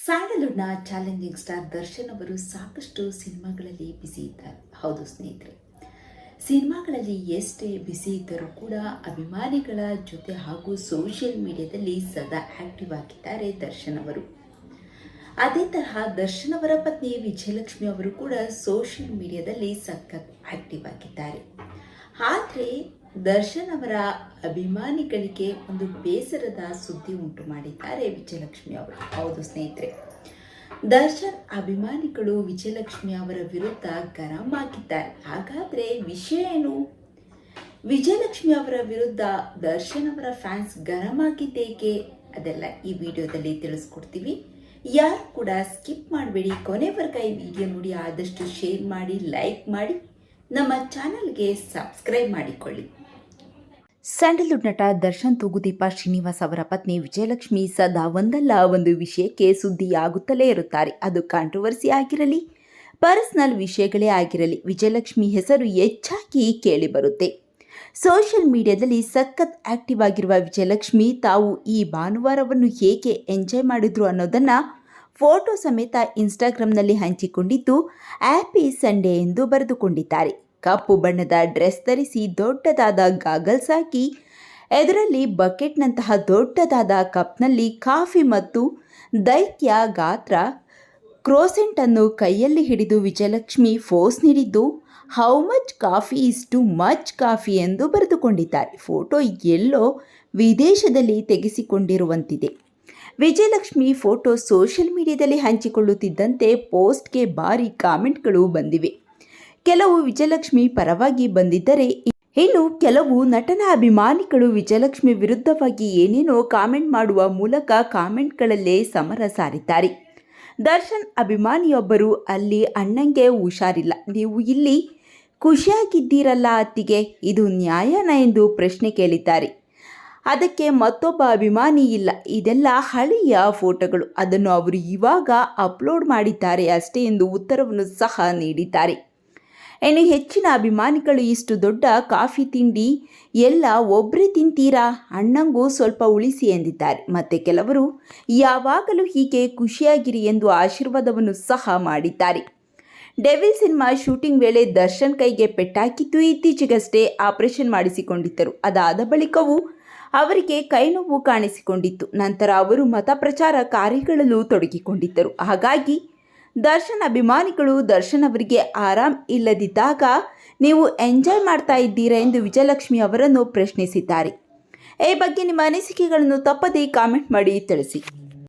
ಸ್ಯಾಂಡಲ್ವುಡ್ನ challenging star Darshan ಅವರು ಸಾಕಷ್ಟು ಸಿನಿಮಾಗಳಲ್ಲಿ ಬ್ಯುಸಿ ಇದ್ದಾರೆ. ಹೌದು ಸ್ನೇಹಿತರೆ, ಸಿನಿಮಾಗಳಲ್ಲಿ ಎಷ್ಟೇ ಬ್ಯುಸಿ ಇದ್ದರೂ ಕೂಡ ಅಭಿಮಾನಿಗಳ ಜೊತೆ ಹಾಗೂ ಸೋಷಿಯಲ್ ಮೀಡಿಯಾದಲ್ಲಿ ಸದಾ ಆಕ್ಟಿವ್ ಆಗಿದ್ದಾರೆ ದರ್ಶನ್ ಅವರು. ಅದೇ ತರಹ ದರ್ಶನ್ ಅವರ ಪತ್ನಿ ವಿಜಯಲಕ್ಷ್ಮಿ ಅವರು ಕೂಡ ಸೋಷಿಯಲ್ ಮೀಡಿಯಾದಲ್ಲಿ ಸಖತ್ ಆಕ್ಟಿವ್ ಆಗಿದ್ದಾರೆ. ಆದರೆ ದರ್ಶನ್ ಅವರ ಅಭಿಮಾನಿಗಳಿಗೆ ಒಂದು ಬೇಸರದ ಸುದ್ದಿ ಉಂಟು ಮಾಡಿದ್ದಾರೆ ವಿಜಯಲಕ್ಷ್ಮಿ ಅವರು. ಹೌದು ಸ್ನೇಹಿತರೆ, ದರ್ಶನ್ ಅಭಿಮಾನಿಗಳು ವಿಜಯಲಕ್ಷ್ಮಿ ಅವರ ವಿರುದ್ಧ ಗರಂ ಆಗಿದ್ದಾರೆ. ಹಾಗಾದ್ರೆ ವಿಷಯ ಏನು? ವಿಜಯಲಕ್ಷ್ಮಿ ಅವರ ವಿರುದ್ಧ ದರ್ಶನ್ ಅವರ ಫ್ಯಾನ್ಸ್ ಗರಂ ಆಗಿದ್ದೇಕೆ? ಅದೆಲ್ಲ ಈ ವಿಡಿಯೋದಲ್ಲಿ ತಿಳಿಸ್ಕೊಡ್ತೀವಿ. ಯಾರು ಕೂಡ ಸ್ಕಿಪ್ ಮಾಡಬೇಡಿ, ಕೊನೆವರೆಗೂ ಈ ವಿಡಿಯೋ ನೋಡಿ. ಆದಷ್ಟು ಶೇರ್ ಮಾಡಿ, ಲೈಕ್ ಮಾಡಿ, ನಮ್ಮ ಚಾನಲ್ಗೆ ಸಬ್ಸ್ಕ್ರೈಬ್ ಮಾಡಿಕೊಳ್ಳಿ. ಸ್ಯಾಂಡಲ್ವುಡ್ ನಟ ದರ್ಶನ್ ತೂಗುದೀಪ ಶ್ರೀನಿವಾಸ್ ಅವರ ಪತ್ನಿ ವಿಜಯಲಕ್ಷ್ಮಿ ಸದಾ ಒಂದಲ್ಲ ಒಂದು ವಿಷಯಕ್ಕೆ ಸುದ್ದಿಯಾಗುತ್ತಲೇ ಇರುತ್ತಾರೆ. ಅದು ಕಾಂಟ್ರವರ್ಸಿ ಆಗಿರಲಿ, ಪರ್ಸನಲ್ ವಿಷಯಗಳೇ ಆಗಿರಲಿ, ವಿಜಯಲಕ್ಷ್ಮಿ ಹೆಸರು ಹೆಚ್ಚಾಗಿ ಕೇಳಿಬರುತ್ತೆ. ಸೋಷಿಯಲ್ ಮೀಡಿಯಾದಲ್ಲಿ ಸಖತ್ ಆಕ್ಟಿವ್ ಆಗಿರುವ ವಿಜಯಲಕ್ಷ್ಮಿ ತಾವು ಈ ಭಾನುವಾರವನ್ನು ಹೇಗೆ ಎಂಜಾಯ್ ಮಾಡಿದ್ರು ಅನ್ನೋದನ್ನು ಫೋಟೋ ಸಮೇತ ಇನ್ಸ್ಟಾಗ್ರಾಮ್ನಲ್ಲಿ ಹಂಚಿಕೊಂಡಿದ್ದು ಹ್ಯಾಪಿ ಸಂಡೇ ಎಂದು ಬರೆದುಕೊಂಡಿದ್ದಾರೆ. ಕಪ್ಪು ಬಣ್ಣದ ಡ್ರೆಸ್ ಧರಿಸಿ ದೊಡ್ಡದಾದ ಗಾಗಲ್ಸ್ ಹಾಕಿ ಎದುರಲ್ಲಿ ಬಕೆಟ್ನಂತಹ ದೊಡ್ಡದಾದ ಕಪ್ನಲ್ಲಿ ಕಾಫಿ ಮತ್ತು ದೈತ್ಯ ಗಾತ್ರ ಕ್ರೋಸೆಂಟ್ ಅನ್ನು ಕೈಯಲ್ಲಿ ಹಿಡಿದು ವಿಜಯಲಕ್ಷ್ಮಿ ಫೋಸ್ ನೀಡಿದ್ದು how much coffee is too much coffee ಎಂದು ಬರೆದುಕೊಂಡಿದ್ದಾರೆ. ಫೋಟೋ ಎಲ್ಲೋ ವಿದೇಶದಲ್ಲಿ ತೆಗೆಸಿಕೊಂಡಿರುವಂತಿದೆ. ವಿಜಯಲಕ್ಷ್ಮಿ ಫೋಟೋ ಸೋಷಿಯಲ್ ಮೀಡಿಯಾದಲ್ಲಿ ಹಂಚಿಕೊಳ್ಳುತ್ತಿದ್ದಂತೆ ಪೋಸ್ಟ್ಗೆ ಭಾರಿ ಕಾಮೆಂಟ್ಗಳು ಬಂದಿವೆ. ಕೆಲವು ವಿಜಯಲಕ್ಷ್ಮಿ ಪರವಾಗಿ ಬಂದಿದ್ದರೆ, ಇನ್ನು ಕೆಲವು ನಟನ ಅಭಿಮಾನಿಗಳು ವಿಜಯಲಕ್ಷ್ಮಿ ವಿರುದ್ಧವಾಗಿ ಏನೇನೋ ಕಾಮೆಂಟ್ ಮಾಡುವ ಮೂಲಕ ಕಾಮೆಂಟ್ಗಳಲ್ಲೇ ಸಮರ ಸಾರಿದ್ದಾರೆ. ದರ್ಶನ್ ಅಭಿಮಾನಿಯೊಬ್ಬರು, ಅಲ್ಲಿ ಅಣ್ಣಂಗೆ ಹುಷಾರಿಲ್ಲ, ನೀವು ಇಲ್ಲಿ ಖುಷಿಯಾಗಿದ್ದೀರಲ್ಲ ಅತ್ತಿಗೆ, ಇದು ನ್ಯಾಯನ ಎಂದು ಪ್ರಶ್ನೆ ಕೇಳಿದ್ದಾರೆ. ಅದಕ್ಕೆ ಮತ್ತೊಬ್ಬ ಅಭಿಮಾನಿ, ಇಲ್ಲ ಇದೆಲ್ಲ ಹಳೆಯ ಫೋಟೋಗಳು, ಅದನ್ನು ಅವರು ಇವಾಗ ಅಪ್ಲೋಡ್ ಮಾಡಿದ್ದಾರೆ ಅಷ್ಟೇ ಎಂದು ಉತ್ತರವನ್ನು ಸಹ ನೀಡಿದ್ದಾರೆ. ಇನ್ನು ಹೆಚ್ಚಿನ ಅಭಿಮಾನಿಗಳು, ಇಷ್ಟು ದೊಡ್ಡ ಕಾಫಿ ತಿಂಡಿ ಎಲ್ಲ ಒಬ್ಬರೇ ತಿಂತೀರಾ, ಅಣ್ಣಂಗೂ ಸ್ವಲ್ಪ ಉಳಿಸಿ ಎಂದಿದ್ದಾರೆ. ಮತ್ತೆ ಕೆಲವರು ಯಾವಾಗಲೂ ಹೀಗೆ ಖುಷಿಯಾಗಿರಿ ಎಂದು ಆಶೀರ್ವಾದವನ್ನು ಸಹ ಮಾಡಿದ್ದಾರೆ. ಡೆವಿಲ್ ಸಿನಿಮಾ ಶೂಟಿಂಗ್ ವೇಳೆ ದರ್ಶನ್ ಕೈಗೆ ಪೆಟ್ಟಾಕಿದ್ದು, ಇತ್ತೀಚೆಗಷ್ಟೇ ಆಪರೇಷನ್ ಮಾಡಿಸಿಕೊಂಡಿದ್ದರು. ಅದಾದ ಬಳಿಕವೂ ಅವರಿಗೆ ಕೈನೋವು ಕಾಣಿಸಿಕೊಂಡಿತ್ತು. ನಂತರ ಅವರು ಮತ ಪ್ರಚಾರ ಕಾರ್ಯಗಳಲ್ಲೂ ತೊಡಗಿಕೊಂಡಿದ್ದರು. ಹಾಗಾಗಿ ದರ್ಶನ್ ಅಭಿಮಾನಿಗಳು ದರ್ಶನ್ ಅವರಿಗೆ ಆರಾಮ್ ಇಲ್ಲದಿದ್ದಾಗ ನೀವು ಎಂಜಾಯ್ ಮಾಡ್ತಾ ಇದ್ದೀರಾ ಎಂದು ವಿಜಯಲಕ್ಷ್ಮಿ ಅವರನ್ನು ಪ್ರಶ್ನಿಸಿದ್ದಾರೆ. ಈ ಬಗ್ಗೆ ನಿಮ್ಮ ಅನಿಸಿಕೆಗಳನ್ನು ತಪ್ಪದೇ ಕಾಮೆಂಟ್ ಮಾಡಿ ತಿಳಿಸಿ.